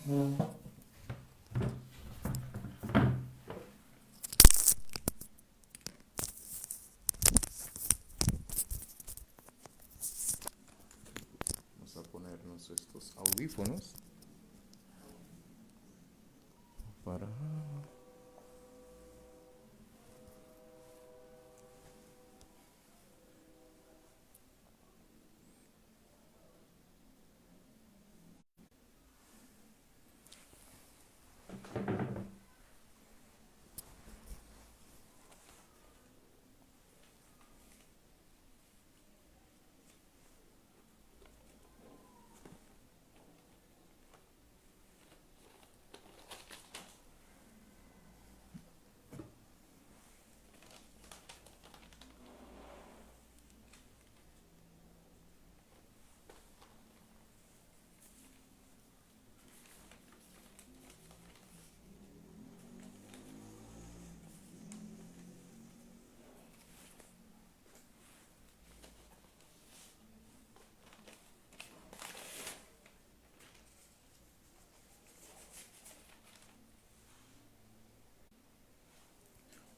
Vamos a ponernos estos audífonos para...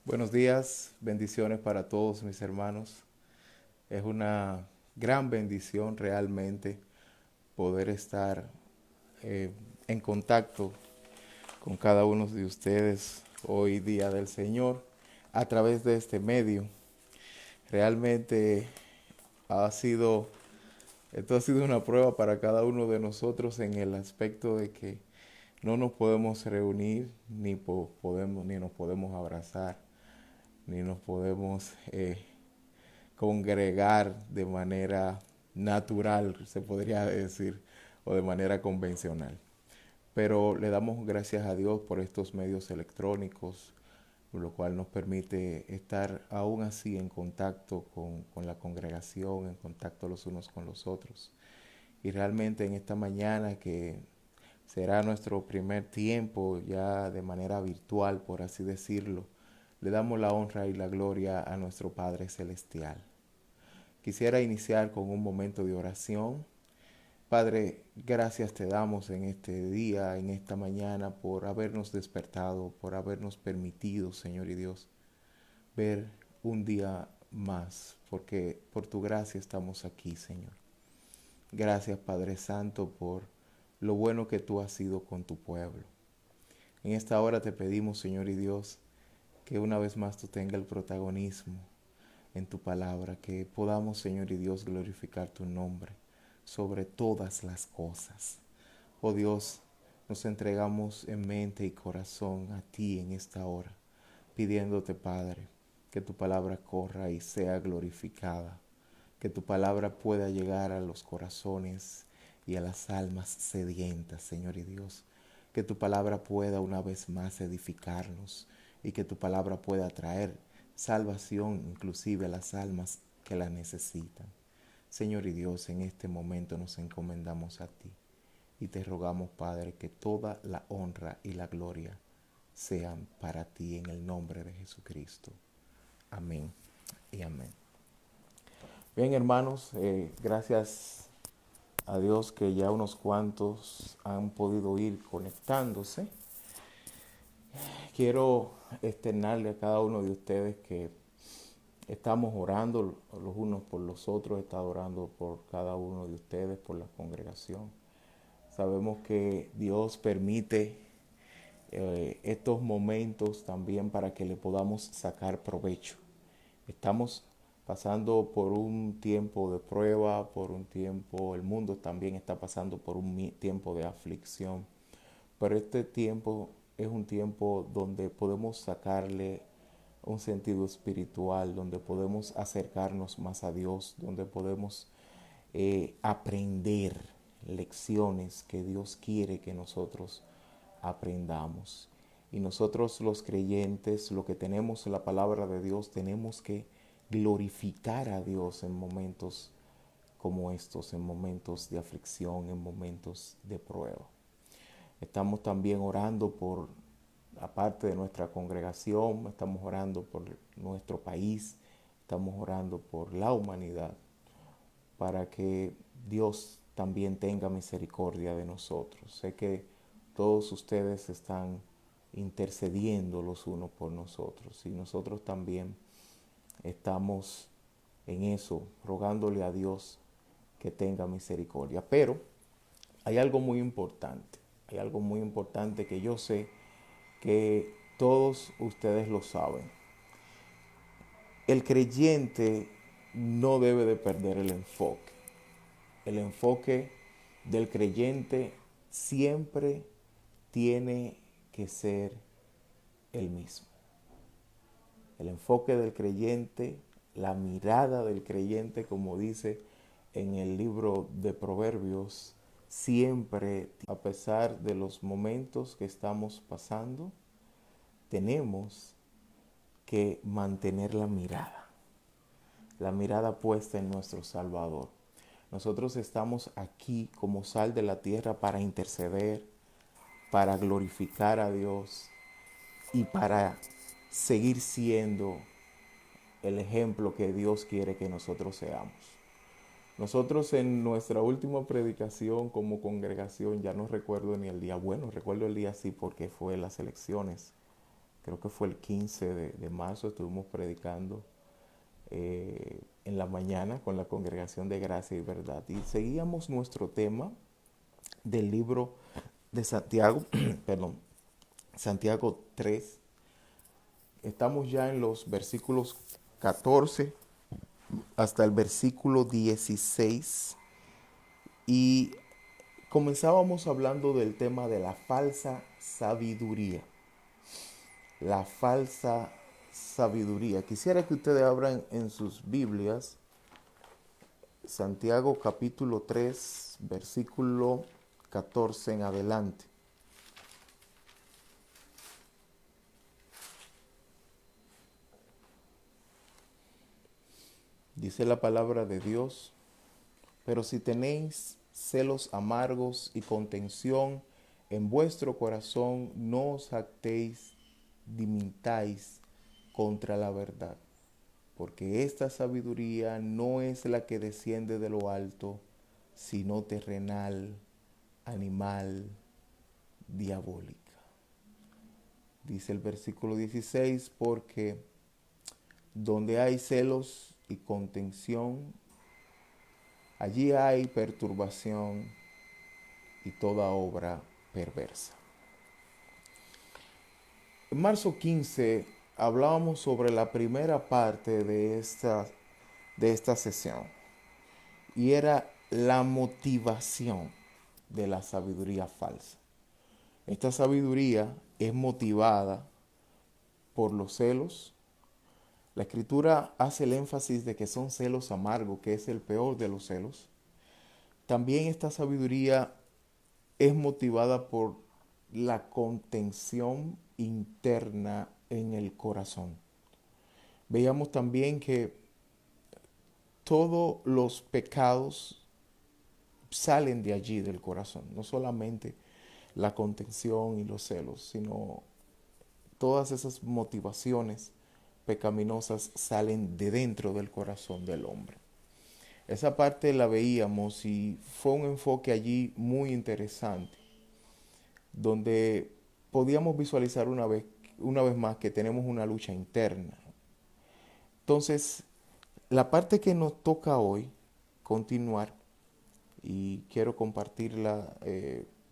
Buenos días, bendiciones para todos mis hermanos. Es una gran bendición realmente poder estar eh, en contacto con cada uno de ustedes hoy día del Señor a través de este medio. Realmente ha sido, esto ha sido una prueba para cada uno de nosotros en el aspecto de que no nos podemos reunir ni nos podemos abrazar, ni nos podemos congregar de manera natural, se podría decir, o de manera convencional. Pero le damos gracias a Dios por estos medios electrónicos, lo cual nos permite estar aún así en contacto con la congregación, en contacto los unos con los otros. Y realmente en esta mañana, que será nuestro primer tiempo ya de manera virtual, por así decirlo, le damos la honra y la gloria a nuestro Padre Celestial. Quisiera iniciar con un momento de oración. Padre, gracias te damos en este día, en esta mañana, por habernos despertado, por habernos permitido, Señor y Dios, ver un día más, porque por tu gracia estamos aquí, Señor. Gracias, Padre Santo, por lo bueno que tú has sido con tu pueblo. En esta hora te pedimos, Señor y Dios, que una vez más tú tengas el protagonismo en tu palabra, que podamos, Señor y Dios, glorificar tu nombre sobre todas las cosas. Oh Dios, nos entregamos en mente y corazón a ti en esta hora, pidiéndote, Padre, que tu palabra corra y sea glorificada, que tu palabra pueda llegar a los corazones y a las almas sedientas, Señor y Dios, que tu palabra pueda una vez más edificarnos y que tu palabra pueda traer salvación inclusive a las almas que la necesitan. Señor y Dios, en este momento nos encomendamos a ti y te rogamos, Padre, que toda la honra y la gloria sean para ti en el nombre de Jesucristo. Amén y amén. Bien, hermanos, gracias a Dios que ya unos cuantos han podido ir conectándose. Quiero externarle a cada uno de ustedes que estamos orando los unos por los otros, he estado orando por cada uno de ustedes, por la congregación. Sabemos que Dios permite estos momentos también para que le podamos sacar provecho. Estamos pasando por un tiempo de prueba, por un tiempo, el mundo también está pasando por un tiempo de aflicción, pero este tiempo es un tiempo donde podemos sacarle un sentido espiritual, donde podemos acercarnos más a Dios, donde podemos aprender lecciones que Dios quiere que nosotros aprendamos. Y nosotros los creyentes, lo que tenemos en la palabra de Dios, tenemos que glorificar a Dios en momentos como estos, en momentos de aflicción, en momentos de prueba. Estamos también orando por, aparte de nuestra congregación, estamos orando por nuestro país, estamos orando por la humanidad, para que Dios también tenga misericordia de nosotros. Sé que todos ustedes están intercediendo los unos por nosotros. Y nosotros también estamos en eso, rogándole a Dios que tenga misericordia. Pero hay algo muy importante, que yo sé que todos ustedes lo saben. El creyente no debe de perder el enfoque. El enfoque del creyente siempre tiene que ser el mismo. El enfoque del creyente, la mirada del creyente, como dice en el libro de Proverbios, siempre, a pesar de los momentos que estamos pasando, tenemos que mantener la mirada puesta en nuestro Salvador. Nosotros estamos aquí como sal de la tierra para interceder, para glorificar a Dios y para seguir siendo el ejemplo que Dios quiere que nosotros seamos. Nosotros en nuestra última predicación como congregación, ya no recuerdo ni el día, bueno, recuerdo el día sí porque fue las elecciones, creo que fue el 15 de marzo, estuvimos predicando en la mañana con la congregación de Gracia y Verdad y seguíamos nuestro tema del libro de Santiago, perdón, Santiago 3. Estamos ya en los versículos 14 hasta el versículo 16 y comenzábamos hablando del tema de la falsa sabiduría. La falsa sabiduría. Quisiera que ustedes abran en sus Biblias Santiago capítulo 3, versículo 14 en adelante. Dice la palabra de Dios: pero si tenéis celos amargos y contención en vuestro corazón, no os jactéis ni mintáis contra la verdad, porque esta sabiduría no es la que desciende de lo alto, sino terrenal, animal, diabólica. Dice el versículo 16, porque donde hay celos y contención, allí hay perturbación y toda obra perversa. En marzo 15 hablábamos sobre la primera parte de esta sesión y era la motivación de la sabiduría falsa. Esta sabiduría es motivada por los celos. La escritura hace el énfasis de que son celos amargos, que es el peor de los celos. También esta sabiduría es motivada por la contención interna en el corazón. Veíamos también que todos los pecados salen de allí, del corazón. No solamente la contención y los celos, sino todas esas motivaciones pecaminosas salen de dentro del corazón del hombre. Esa parte la veíamos y fue un enfoque allí muy interesante, donde podíamos visualizar una vez más que tenemos una lucha interna. Entonces, la parte que nos toca hoy continuar, y quiero compartirla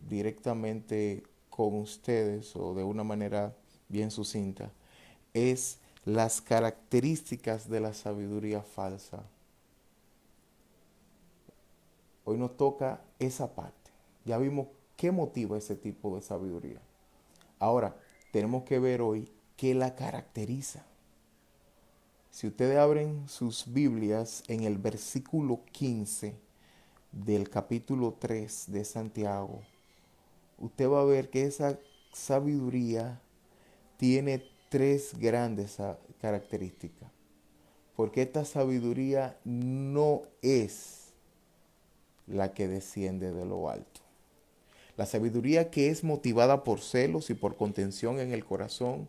directamente con ustedes o de una manera bien sucinta, es las características de la sabiduría falsa. Hoy nos toca esa parte. Ya vimos qué motiva ese tipo de sabiduría. Ahora, tenemos que ver hoy qué la caracteriza. Si ustedes abren sus Biblias en el versículo 15 del capítulo 3 de Santiago, usted va a ver que esa sabiduría tiene tres grandes características. Porque esta sabiduría no es la que desciende de lo alto. La sabiduría que es motivada por celos y por contención en el corazón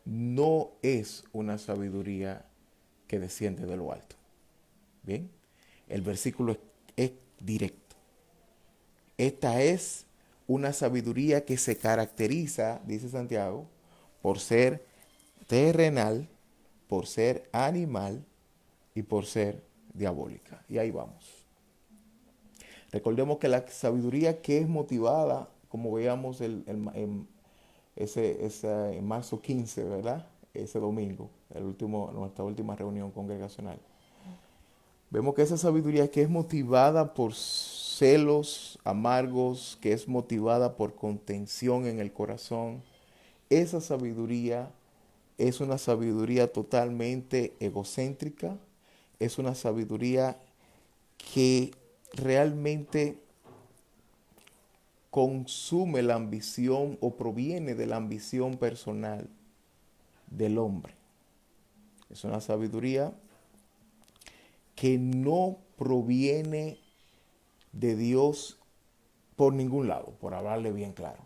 no es una sabiduría que desciende de lo alto. Bien, el versículo es directo. Esta es una sabiduría que se caracteriza, dice Santiago, por ser terrenal, por ser animal y por ser diabólica. Y ahí vamos. Recordemos que la sabiduría que es motivada, como veíamos en marzo 15, ¿verdad? Ese domingo, nuestra última reunión congregacional. Vemos que esa sabiduría que es motivada por celos amargos, que es motivada por contención en el corazón, esa sabiduría es una sabiduría totalmente egocéntrica, es una sabiduría que realmente consume la ambición o proviene de la ambición personal del hombre. Es una sabiduría que no proviene de Dios por ningún lado, por hablarle bien claro.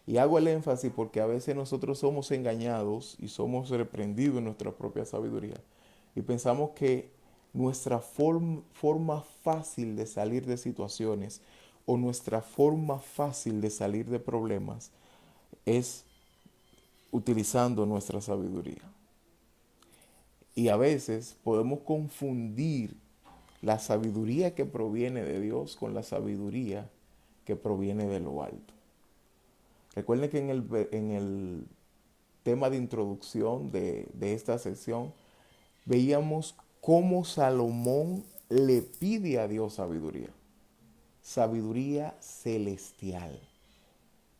Y hago el énfasis porque a veces nosotros somos engañados y somos reprendidos en nuestra propia sabiduría. Y pensamos que nuestra forma fácil de salir de situaciones o nuestra forma fácil de salir de problemas es utilizando nuestra sabiduría. Y a veces podemos confundir la sabiduría que proviene de Dios con la sabiduría que proviene de lo alto. Recuerden que en el tema de introducción de esta sección veíamos cómo Salomón le pide a Dios sabiduría. Sabiduría celestial.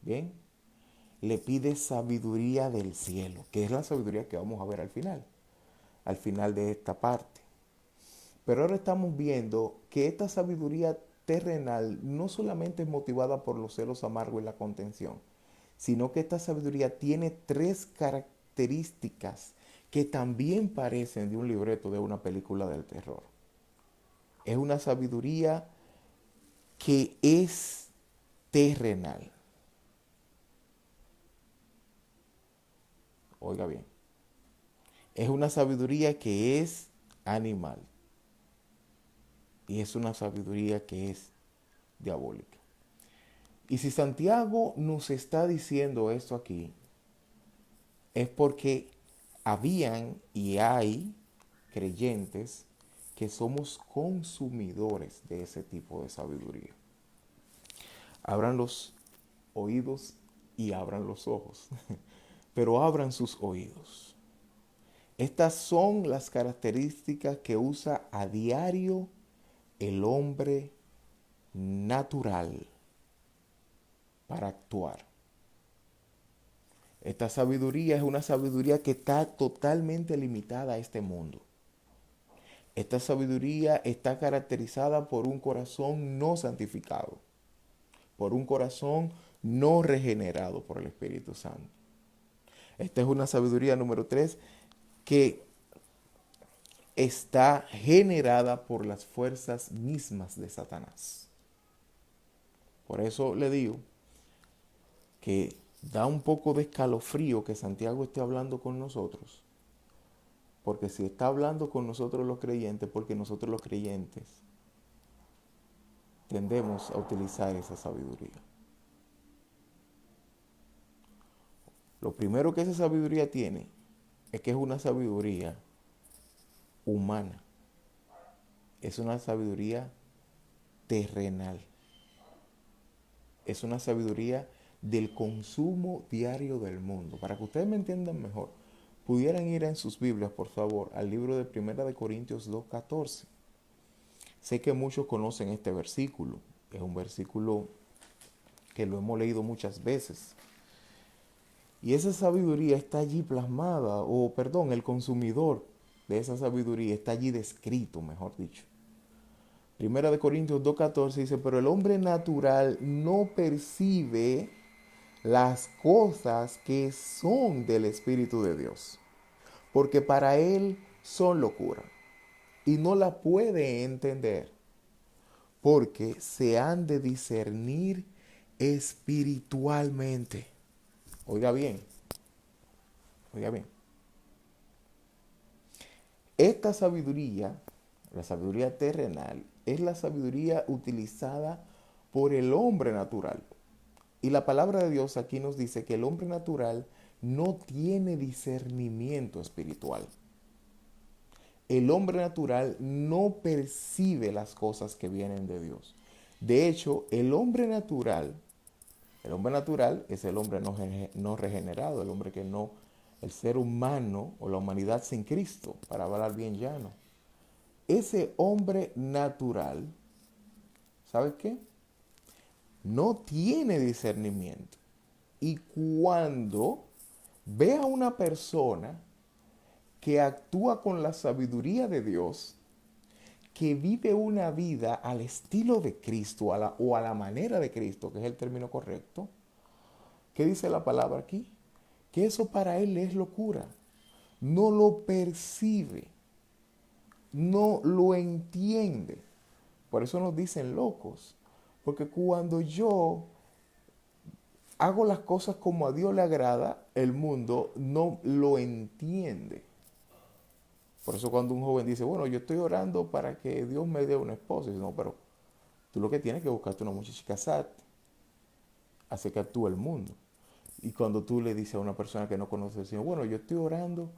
¿Bien? Le pide sabiduría del cielo, que es la sabiduría que vamos a ver al final de esta parte. Pero ahora estamos viendo que esta sabiduría terrenal no solamente es motivada por los celos amargos y la contención, sino que esta sabiduría tiene tres características que también parecen de un libreto de una película del terror. Es una sabiduría que es terrenal. Oiga bien, es una sabiduría que es animal y es una sabiduría que es diabólica. Y si Santiago nos está diciendo esto aquí, es porque habían y hay creyentes que somos consumidores de ese tipo de sabiduría. Abran los oídos y abran los ojos, pero abran sus oídos. Estas son las características que usa a diario el hombre natural para actuar. Esta sabiduría es una sabiduría que está totalmente limitada a este mundo. Esta sabiduría está caracterizada por un corazón no santificado, por un corazón no regenerado por el Espíritu Santo. Esta es una sabiduría número 3 que está generada por las fuerzas mismas de Satanás. Por eso le digo que da un poco de escalofrío que Santiago esté hablando con nosotros. Porque si está hablando con nosotros los creyentes, porque nosotros los creyentes tendemos a utilizar esa sabiduría. Lo primero que esa sabiduría tiene es que es una sabiduría humana. Es una sabiduría terrenal. Es una sabiduría del consumo diario del mundo. Para que ustedes me entiendan mejor, pudieran ir en sus Biblias, por favor, al libro de 1 Corintios 2:14. Sé que muchos conocen este versículo. Es un versículo que lo hemos leído muchas veces. Y esa sabiduría está allí plasmada, el consumidor de esa sabiduría está allí descrito, mejor dicho. 1 Corintios 2:14 dice, pero el hombre natural no percibe las cosas que son del Espíritu de Dios, porque para él son locura y no la puede entender, porque se han de discernir espiritualmente. Oiga bien, oiga bien. Esta sabiduría, la sabiduría terrenal, es la sabiduría utilizada por el hombre natural. Y la palabra de Dios aquí nos dice que el hombre natural no tiene discernimiento espiritual. El hombre natural no percibe las cosas que vienen de Dios. De hecho, el hombre natural es el hombre no regenerado, el hombre que no, el ser humano o la humanidad sin Cristo, para hablar bien llano. Ese hombre natural, ¿sabe qué? No tiene discernimiento. Y cuando ve a una persona que actúa con la sabiduría de Dios, que vive una vida al estilo de Cristo o a la manera de Cristo, que es el término correcto, ¿qué dice la palabra aquí? Que eso para él es locura. No lo percibe, no lo entiende. Por eso nos dicen locos. Porque cuando yo hago las cosas como a Dios le agrada, el mundo no lo entiende. Por eso cuando un joven dice, bueno, yo estoy orando para que Dios me dé una esposa, dice, no, pero tú lo que tienes que buscarte una muchacha y casarte, hace que actúe el mundo. Y cuando tú le dices a una persona que no conoce al Señor, bueno, yo estoy orando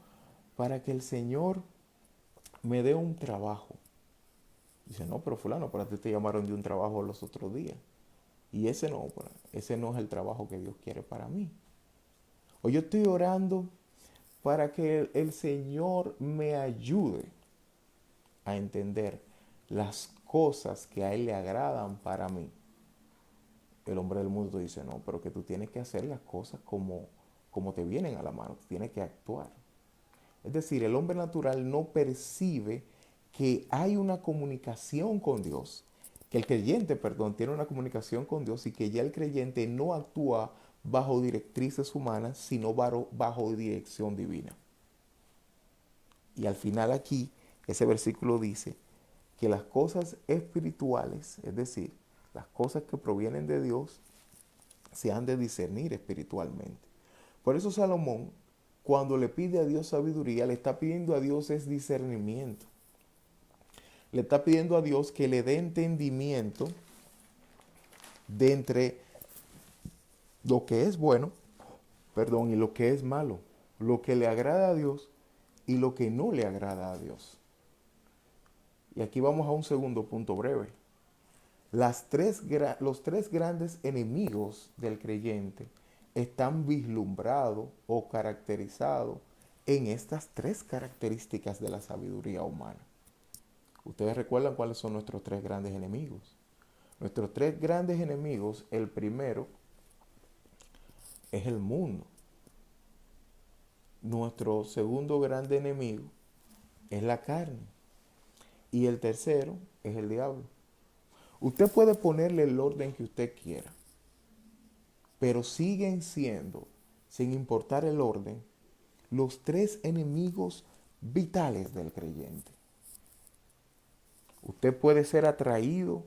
para que el Señor me dé un trabajo. Dice, no, pero fulano, para ti te llamaron de un trabajo los otros días. Y ese no es el trabajo que Dios quiere para mí. O yo estoy orando para que el Señor me ayude a entender las cosas que a Él le agradan para mí. El hombre del mundo dice, no, pero que tú tienes que hacer las cosas como te vienen a la mano, tú tienes que actuar. Es decir, el hombre natural no percibe que hay una comunicación con Dios, que el creyente, perdón, tiene una comunicación con Dios y que ya el creyente no actúa bajo directrices humanas, sino bajo dirección divina. Y al final aquí, ese versículo dice que las cosas espirituales, es decir, las cosas que provienen de Dios, se han de discernir espiritualmente. Por eso Salomón, cuando le pide a Dios sabiduría, le está pidiendo a Dios es discernimiento. Le está pidiendo a Dios que le dé entendimiento de entre lo que es bueno, perdón, y lo que es malo, lo que le agrada a Dios y lo que no le agrada a Dios. Y aquí vamos a un segundo punto breve. Los tres grandes enemigos del creyente están vislumbrados o caracterizados en estas tres características de la sabiduría humana. Ustedes recuerdan cuáles son nuestros tres grandes enemigos. Nuestros tres grandes enemigos, el primero es el mundo. Nuestro segundo grande enemigo es la carne. Y el tercero es el diablo. Usted puede ponerle el orden que usted quiera, pero siguen siendo, sin importar el orden, los tres enemigos vitales del creyente. Usted puede ser atraído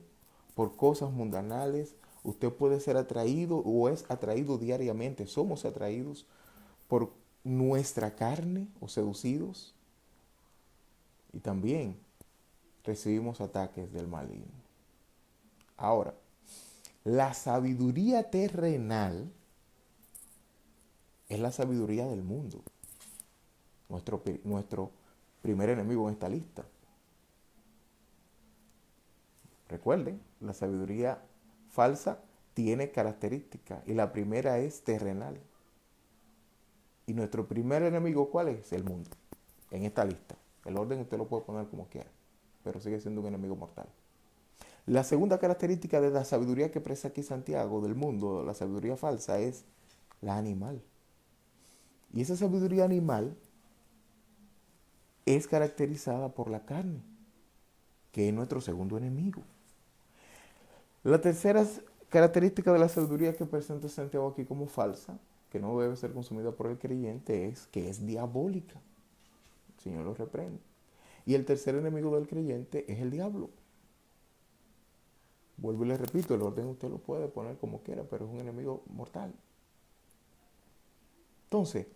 por cosas mundanales, usted puede ser atraído o es atraído diariamente, somos atraídos por nuestra carne o seducidos y también recibimos ataques del maligno. Ahora, la sabiduría terrenal es la sabiduría del mundo, nuestro primer enemigo en esta lista. Recuerden, la sabiduría falsa tiene características y la primera es terrenal. Y nuestro primer enemigo, ¿cuál es? El mundo, en esta lista. El orden usted lo puede poner como quiera, pero sigue siendo un enemigo mortal. La segunda característica de la sabiduría que expresa aquí Santiago del mundo, la sabiduría falsa, es la animal. Y esa sabiduría animal es caracterizada por la carne, que es nuestro segundo enemigo. La tercera característica de la sabiduría que presenta Santiago aquí como falsa, que no debe ser consumida por el creyente, es que es diabólica. El Señor lo reprende. Y el tercer enemigo del creyente es el diablo. Vuelvo y le repito, el orden usted lo puede poner como quiera, pero es un enemigo mortal. Entonces,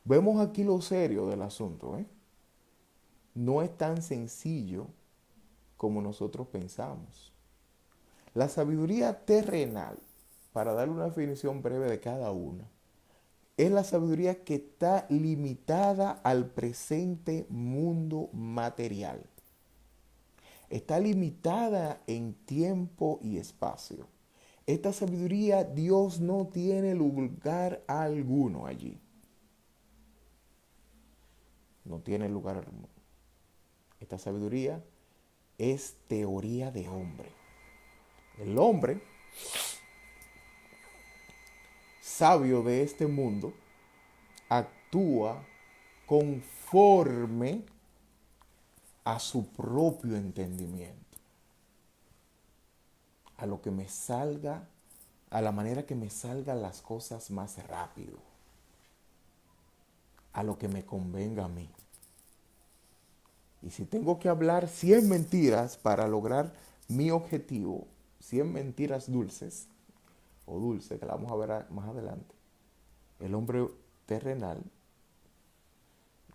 vemos aquí lo serio del asunto, ¿eh? No es tan sencillo como nosotros pensamos. La sabiduría terrenal, para darle una definición breve de cada una, es la sabiduría que está limitada al presente mundo material. Está limitada en tiempo y espacio. Esta sabiduría Dios no tiene lugar alguno allí. No tiene lugar alguno. Esta sabiduría es teoría de hombre. El hombre sabio de este mundo actúa conforme a su propio entendimiento, a lo que me salga, a la manera que me salgan las cosas más rápido, a lo que me convenga a mí. Y si tengo que hablar 100 mentiras para lograr mi objetivo, 100 mentiras dulces, o dulces, que la vamos a ver más adelante, el hombre terrenal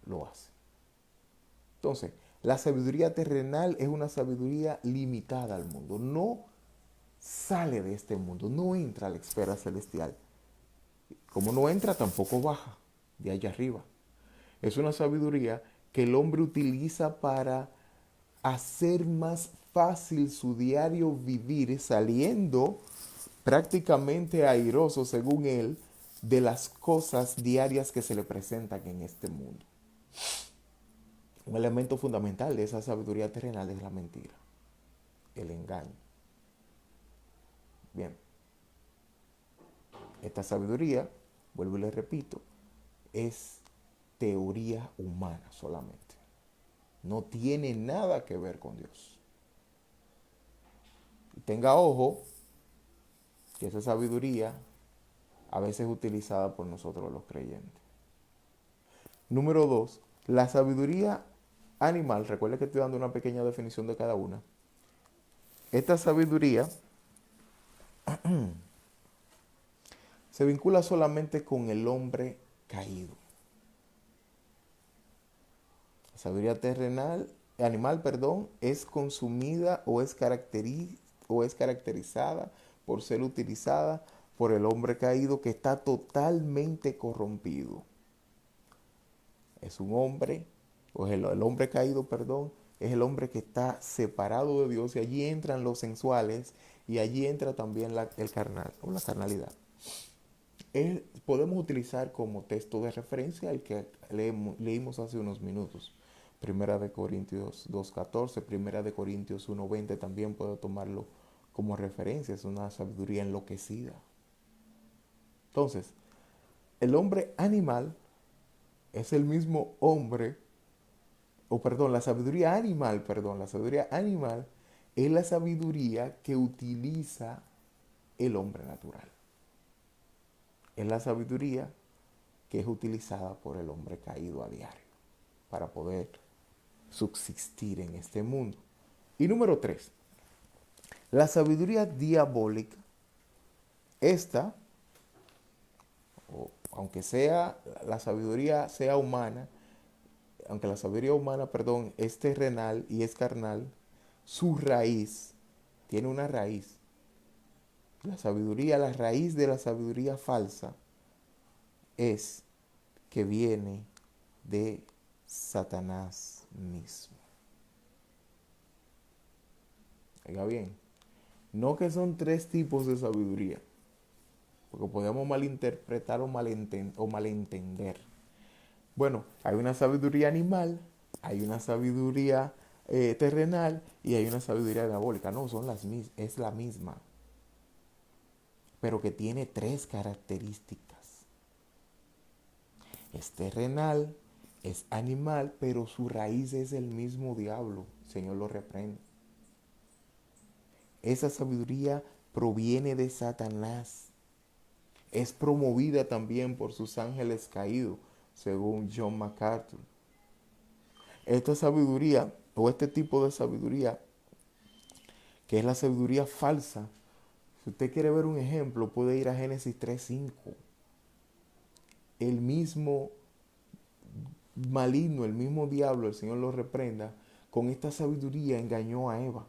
lo hace. Entonces, la sabiduría terrenal es una sabiduría limitada al mundo. No sale de este mundo, no entra a la esfera celestial. Como no entra, tampoco baja de allá arriba. Es una sabiduría que el hombre utiliza para hacer más fácil su diario vivir, saliendo prácticamente airoso, según él, de las cosas diarias que se le presentan en este mundo. Un elemento fundamental de esa sabiduría terrenal es la mentira, el engaño. Bien, esta sabiduría, vuelvo y le repito, es teoría humana solamente. No tiene nada que ver con Dios. Y tenga ojo que esa sabiduría a veces es utilizada por nosotros los creyentes. Número 2, la sabiduría animal, recuerde que estoy dando una pequeña definición de cada una. Esta sabiduría se vincula solamente con el hombre caído. La sabiduría terrenal, animal, perdón, es consumida o es caracterizada por ser utilizada por el hombre caído que está totalmente corrompido. Es un hombre, o el hombre caído, perdón, es el hombre que está separado de Dios y allí entran los sensuales y allí entra también el carnal o la carnalidad. Podemos utilizar como texto de referencia el que leímos hace unos minutos. Primera de Corintios 2.14, Primera de Corintios 1.20 también puedo tomarlo como referencia. Es una sabiduría enloquecida. Entonces, el hombre animal es el mismo hombre, la sabiduría animal es la sabiduría que utiliza el hombre natural. Es la sabiduría que es utilizada por el hombre caído a diario para poder subsistir en este mundo. Y número 3, la sabiduría diabólica. Esta, aunque sea la sabiduría sea humana, aunque la sabiduría humana, perdón, es terrenal y es carnal, su raíz tiene una raíz. La raíz de la sabiduría falsa es que viene de Satanás mismo. Oiga bien, no que son 3 tipos de sabiduría, porque podemos malinterpretar o malentender. Bueno, hay una sabiduría animal, hay una sabiduría terrenal y hay una sabiduría diabólica. No, es la misma, pero que tiene 3 características. Es terrenal, es animal, pero su raíz es el mismo diablo. El Señor lo reprende. Esa sabiduría proviene de Satanás. Es promovida también por sus ángeles caídos, según John MacArthur. Esta sabiduría, o este tipo de sabiduría, que es la sabiduría falsa, si usted quiere ver un ejemplo, puede ir a Génesis 3:5. El mismo maligno, el mismo diablo, el Señor lo reprenda, con esta sabiduría engañó a Eva.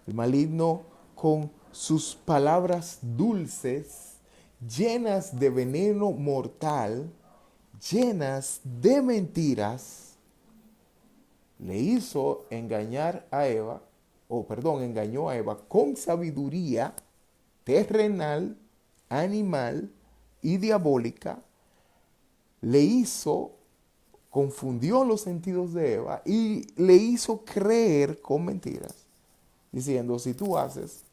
El maligno con sus palabras dulces, llenas de veneno mortal, llenas de mentiras, le hizo engañar a Eva, engañó a Eva con sabiduría terrenal, animal y diabólica, le hizo, confundió los sentidos de Eva y le hizo creer con mentiras, diciendo, si tú haces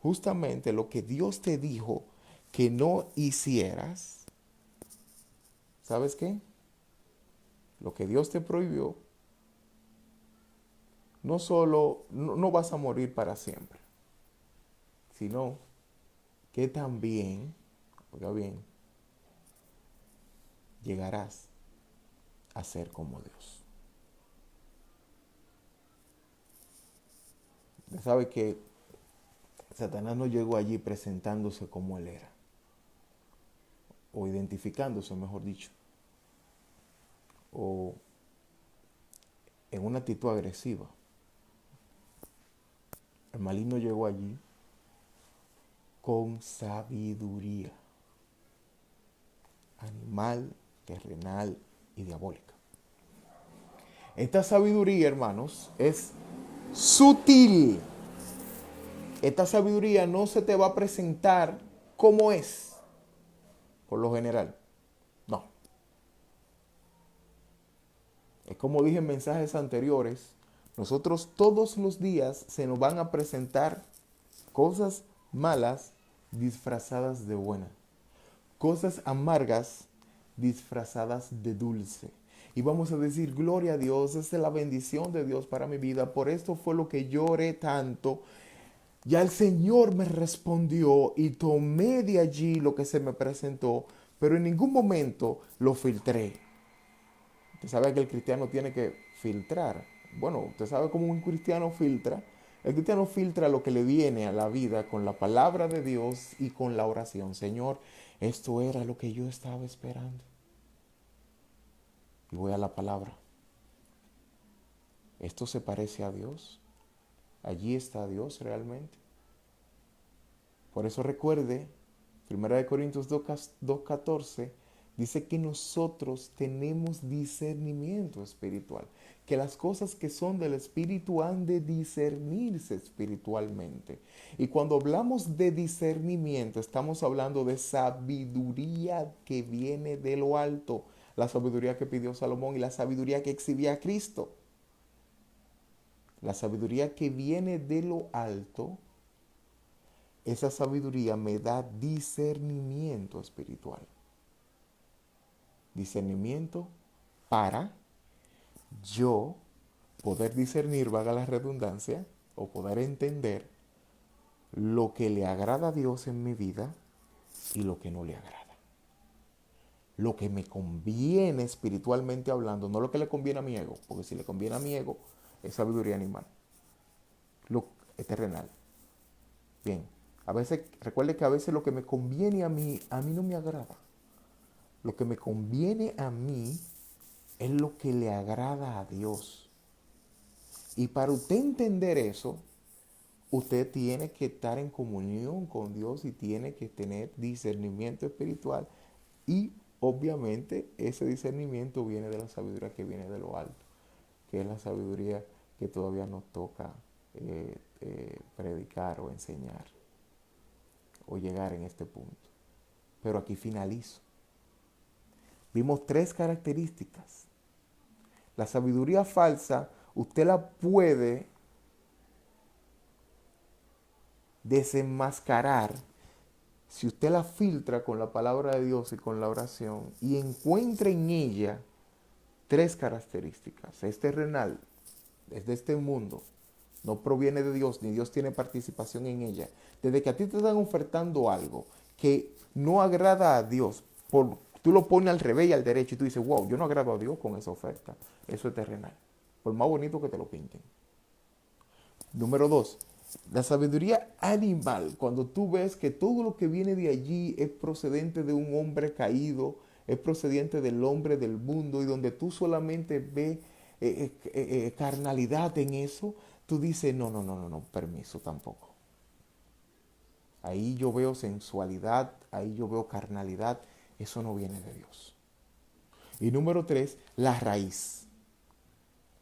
justamente lo que Dios te dijo que no hicieras, ¿sabes qué? Lo que Dios te prohibió, no solo no vas a morir para siempre, sino que también, oiga bien, llegarás a ser como Dios. Ya sabe que Satanás no llegó allí presentándose como él era, o identificándose, mejor dicho, o en una actitud agresiva. El maligno llegó allí con sabiduría animal, terrenal y diabólica. Esta sabiduría, hermanos, es sutil. Esta sabiduría no se te va a presentar como es, por lo general. No. Es como dije en mensajes anteriores, nosotros todos los días se nos van a presentar cosas malas disfrazadas de buenas, cosas amargas disfrazadas de dulce. Y vamos a decir, gloria a Dios, esta es la bendición de Dios para mi vida. Por esto fue lo que lloré tanto. Ya el Señor me respondió y tomé de allí lo que se me presentó, pero en ningún momento lo filtré. Usted sabe que el cristiano tiene que filtrar. Bueno, usted sabe cómo un cristiano filtra. El cristiano filtra lo que le viene a la vida con la palabra de Dios y con la oración. Señor, esto era lo que yo estaba esperando. Y voy a la palabra. ¿Esto se parece a Dios? ¿Allí está Dios realmente? Por eso recuerde, 1 Corintios 2:14 dice que nosotros tenemos discernimiento espiritual, que las cosas que son del espíritu han de discernirse espiritualmente. Y cuando hablamos de discernimiento, estamos hablando de sabiduría que viene de lo alto, la sabiduría que pidió Salomón y la sabiduría que exhibía Cristo. La sabiduría que viene de lo alto, esa sabiduría me da discernimiento espiritual. Discernimiento para yo poder discernir, valga la redundancia, o poder entender lo que le agrada a Dios en mi vida y lo que no le agrada. Lo que me conviene espiritualmente hablando, no lo que le conviene a mi ego, porque si le conviene a mi ego es sabiduría animal, lo es terrenal. Bien, a veces, recuerde que a veces lo que me conviene a mí no me agrada. Lo que me conviene a mí es lo que le agrada a Dios. Y para usted entender eso, usted tiene que estar en comunión con Dios y tiene que tener discernimiento espiritual. Y obviamente ese discernimiento viene de la sabiduría que viene de lo alto, que es la sabiduría que todavía nos toca predicar o enseñar o llegar en este punto. Pero aquí finalizo. Vimos 3 características. La sabiduría falsa, usted la puede desenmascarar si usted la filtra con la palabra de Dios y con la oración y encuentra en ella 3 características. Es terrenal, es de este mundo, no proviene de Dios, ni Dios tiene participación en ella. Desde que a ti te están ofertando algo que no agrada a Dios, tú lo pones al revés y al derecho y tú dices, wow, yo no agrado a Dios con esa oferta. Eso es terrenal, por más bonito que te lo pinten. Número 2, la sabiduría animal, cuando tú ves que todo lo que viene de allí es procedente de un hombre caído, es procedente del hombre del mundo y donde tú solamente ves carnalidad en eso, tú dices, no, no, no, no, no, permiso tampoco. Ahí yo veo sensualidad, ahí yo veo carnalidad, eso no viene de Dios. Y número 3, la raíz.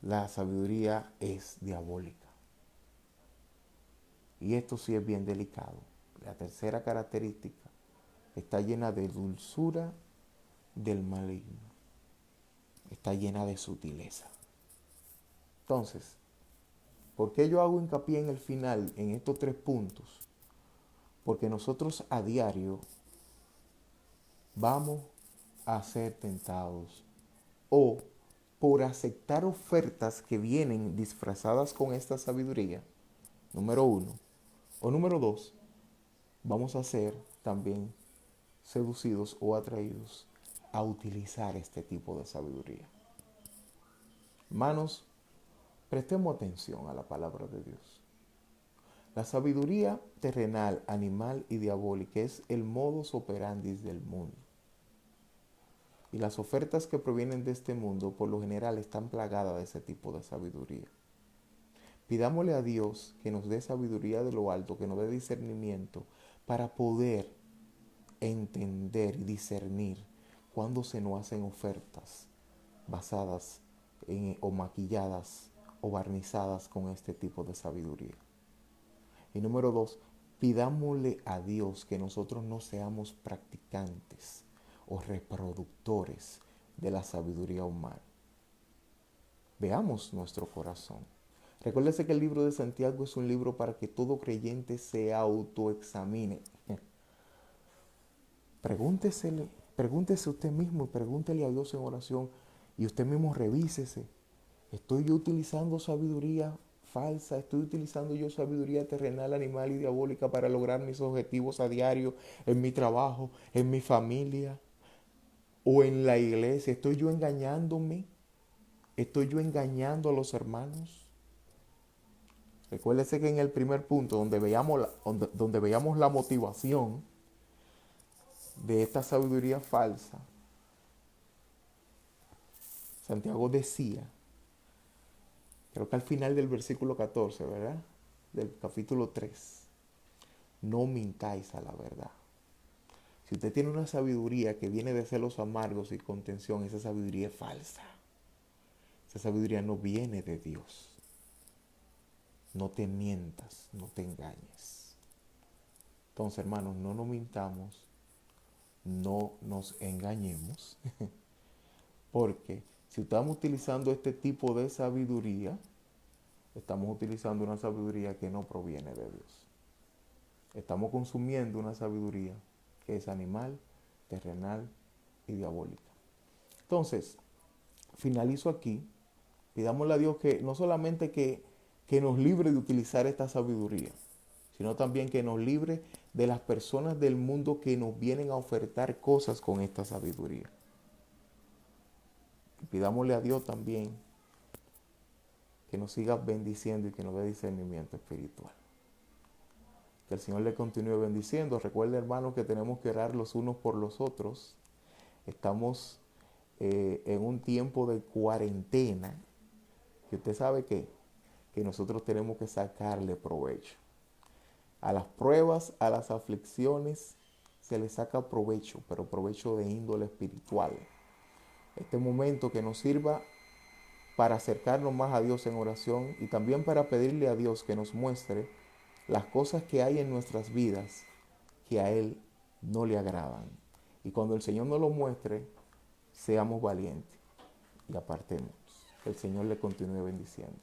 La sabiduría es diabólica. Y esto sí es bien delicado. La tercera característica está llena de dulzura del maligno. Está llena de sutileza. Entonces, ¿por qué yo hago hincapié en el final, en estos 3 puntos? Porque nosotros a diario vamos a ser tentados o por aceptar ofertas que vienen disfrazadas con esta sabiduría, número 1, o número 2, vamos a ser también seducidos o atraídos a utilizar este tipo de sabiduría. Hermanos, prestemos atención a la palabra de Dios. La sabiduría terrenal, animal y diabólica es el modus operandi del mundo. Y las ofertas que provienen de este mundo por lo general están plagadas de ese tipo de sabiduría. Pidámosle a Dios que nos dé sabiduría de lo alto, que nos dé discernimiento para poder entender y discernir cuando se nos hacen ofertas basadas o maquilladas o barnizadas con este tipo de sabiduría. Y número 2, pidámosle a Dios que nosotros no seamos practicantes o reproductores de la sabiduría humana. Veamos nuestro corazón. Recuérdese que el libro de Santiago es un libro para que todo creyente se autoexamine. Pregúntese usted mismo y pregúntele a Dios en oración y usted mismo revísese. ¿Estoy yo utilizando sabiduría falsa? ¿Estoy utilizando yo sabiduría terrenal, animal y diabólica para lograr mis objetivos a diario, en mi trabajo, en mi familia o en la iglesia? ¿Estoy yo engañándome? ¿Estoy yo engañando a los hermanos? Recuérdese que en el primer punto, donde veíamos la motivación de esta sabiduría falsa, Santiago decía, creo que al final del versículo 14, ¿verdad? Del capítulo 3, no mintáis a la verdad. Si usted tiene una sabiduría que viene de celos amargos y contención, esa sabiduría es falsa. Esa sabiduría no viene de Dios. No te mientas, no te engañes. Entonces, hermanos, no nos mintamos, no nos engañemos, porque si estamos utilizando este tipo de sabiduría, estamos utilizando una sabiduría que no proviene de Dios. Estamos consumiendo una sabiduría que es animal, terrenal y diabólica. Entonces, finalizo aquí. Pidámosle a Dios que no solamente que nos libre de utilizar esta sabiduría, sino también que nos libre de las personas del mundo que nos vienen a ofertar cosas con esta sabiduría. Y pidámosle a Dios también que nos siga bendiciendo y que nos dé discernimiento espiritual. Que el Señor le continúe bendiciendo. Recuerde, hermanos, que tenemos que orar los unos por los otros. Estamos en un tiempo de cuarentena. Y usted sabe que nosotros tenemos que sacarle provecho. A las pruebas, a las aflicciones, se le saca provecho, pero provecho de índole espiritual. Este momento que nos sirva para acercarnos más a Dios en oración y también para pedirle a Dios que nos muestre las cosas que hay en nuestras vidas que a Él no le agradan. Y cuando el Señor nos lo muestre, seamos valientes y apartemos. Que el Señor le continúe bendiciendo.